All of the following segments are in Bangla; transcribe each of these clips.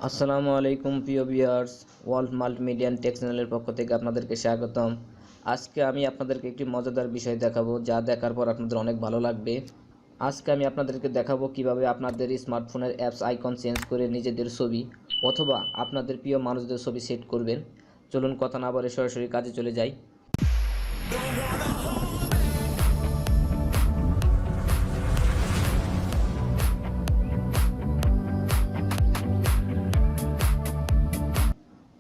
আসসালামু আলাইকুম প্রিয় viewers, World Multimedia and Tech চ্যানেলের পক্ষ থেকে আপনাদেরকে স্বাগতম। আজকে আমি আপনাদেরকে একটি মজাদার বিষয় দেখাবো, যা দেখার পর আপনাদের অনেক ভালো লাগবে। আজকে আমি আপনাদেরকে দেখাবো কিভাবে আপনাদের স্মার্টফোনের অ্যাপস আইকন চেঞ্জ করে নিজেদের ছবি অথবা আপনাদের প্রিয় মানুষদের ছবি সেট করবেন। চলুন কথা না বলে সরাসরি কাজে চলে যাই।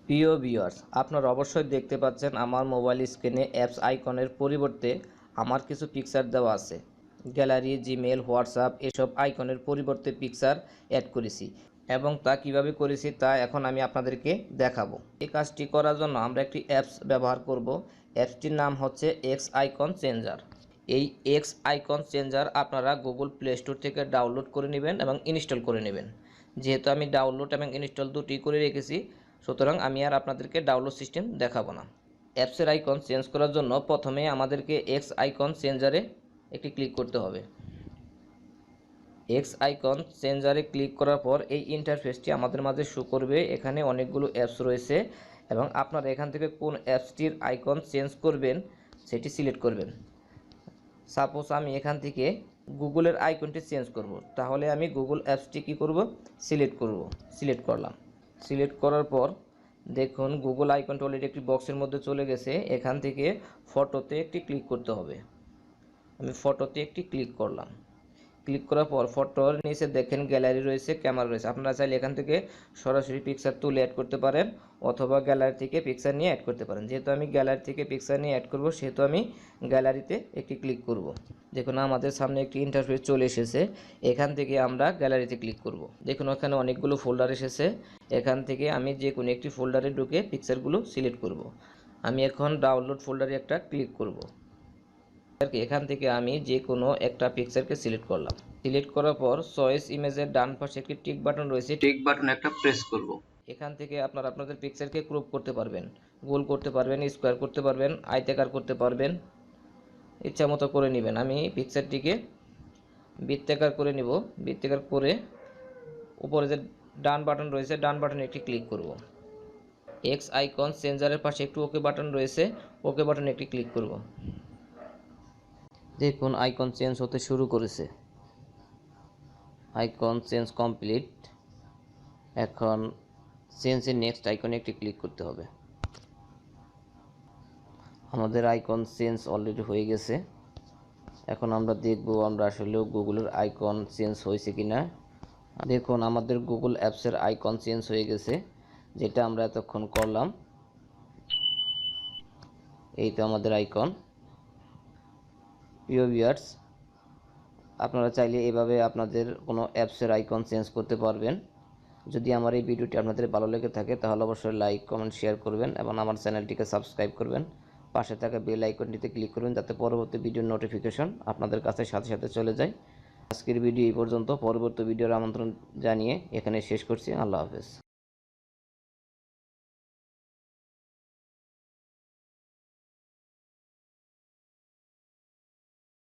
প্রিয় ভিউয়ার্স, আপনারা অবশ্যই দেখতে পাচ্ছেন আমার মোবাইল স্ক্রিনে অ্যাপস আইকনের পরিবর্তে আমার কিছু পিকচার দেওয়া আছে। গ্যালারি, জিমেল, হোয়াটসঅ্যাপ এসব আইকনের পরিবর্তে পিকচার অ্যাড করেছি এবং তা কিভাবে করেছি তা এখন আমি আপনাদেরকে দেখাবো। এই কাজটি করার জন্য আমরা একটি অ্যাপস ব্যবহার করব। অ্যাপসটির নাম হচ্ছে এক্স আইকন চেঞ্জার। এই এক্স আইকন চেঞ্জার আপনারা গুগল প্লে স্টোর থেকে ডাউনলোড করে নেবেন এবং ইনস্টল করে নেবেন। যেহেতু আমি ডাউনলোড এবং ইনস্টল দুটি করে রেখেছি, সুতরাং আমি আর আপনাদেরকে ডাউনলোড সিস্টেম দেখাবো না। অ্যাপসের আইকন চেঞ্জ করার জন্য প্রথমে আমাদেরকে এক্স আইকন চেঞ্জারে একটি ক্লিক করতে হবে। এক্স আইকন চেঞ্জারে ক্লিক করার পর এই ইন্টারফেসটি আমাদের মাঝে শো করবে। এখানে অনেকগুলো অ্যাপস রয়েছে এবং আপনারা এখান থেকে কোন অ্যাপসটির আইকন চেঞ্জ করবেন সেটি সিলেক্ট করবেন। সাপোজ আমি এখান থেকে গুগলের আইকনটি চেঞ্জ করব, তাহলে আমি গুগল অ্যাপসটি কী করব, সিলেক্ট করলাম। সিলেক্ট করার পর দেখুন গুগল আইকনটি অলরেডি একটি বক্সের মধ্যে চলে গেছে। এখান থেকে ফটোতে একটি ক্লিক করতে হবে। আমি ফটোতে একটি ক্লিক করলাম। ক্লিক করার পর ফটোর নিচে দেখেন গ্যালারি রয়েছে, ক্যামেরা রয়েছে। আপনারা চাইলে এখান থেকে সরাসরি পিকচার তুলে অ্যাড করতে পারেন অথবা গ্যালারি থেকে পিকচার নিয়ে অ্যাড করতে পারেন। যেহেতু আমি গ্যালারি থেকে পিকচার নিয়ে অ্যাড করব, সেহেতু আমি গ্যালারিতে একটি ক্লিক করব। দেখুন আমাদের সামনে একটি ইন্টারফেস চলে এসেছে। এখান থেকে আমরা গ্যালারিতে ক্লিক করব। দেখুন ওখানে অনেকগুলো ফোল্ডার এসেছে। এখান থেকে আমি যে কোনো একটি ফোল্ডারে ঢুকে পিকচারগুলো সিলেক্ট করব। আমি এখন ডাউনলোড ফোল্ডারে একটা ক্লিক করব। এখান থেকে আমি যে কোনো একটা পিকচারকে সিলেক্ট করলাম। সিলেক্ট করার পর চয়েস ইমেজের ডান পাশে একটি টিক বাটন রয়েছে, টিক বাটন একটা প্রেস করব। এখান থেকে আপনারা আপনাদের পিকচারকে ক্রপ করতে পারবেন, গোল করতে পারবেন, স্কোয়ার করতে পারবেন, আয়তাকার করতে পারবেন, ইচ্ছা মতো করে নেবেন। আমি পিকচারটিকে বৃত্তাকার করে নিব। বৃত্তাকার করে উপরে যে ডান বাটন রয়েছে, ডান বাটনে একটি ক্লিক করব। এক্স আইকন চেঞ্জারের পাশে একটু ওকে বাটন রয়েছে, ওকে বাটনে একটি ক্লিক করব। দেখুন আইকন চেঞ্জ হতে শুরু করেছে। Icon change complete. এখন চেঞ্জের নেক্সট আইকনে একটি ক্লিক করতে হবে। আমাদের আইকন চেঞ্জ অলরেডি হয়ে গেছে। এখন আমরা দেখব আমরা আসলেও গুগলের আইকন চেঞ্জ হয়েছে কিনা। দেখুন আমাদের গুগল অ্যাপসের আইকন চেঞ্জ হয়ে গেছে, যেটা আমরা এতক্ষণ করলাম। এই তো আমাদের আইকন। প্রিয় ভিউয়ার্স, আপনারা চাইলে এভাবে আপনাদের কোনো অ্যাপসের আইকন চেঞ্জ করতে পারবেন। যদি আমার এই ভিডিওটি আপনাদের ভালো লেগে থাকে তাহলে অবশ্যই লাইক, কমেন্ট, শেয়ার করবেন এবং আমার চ্যানেলটিকে সাবস্ক্রাইব করবেন। পাশে থাকা বেল আইকনটিতে ক্লিক করবেন যাতে পরবর্তী ভিডিওর নোটিফিকেশন আপনাদের কাছে সাথে সাথে চলে যায়। আজকের ভিডিও এই পর্যন্ত। পরবর্তী ভিডিওর আমন্ত্রণ জানিয়ে এখানে শেষ করছি। আল্লাহ হাফেজ।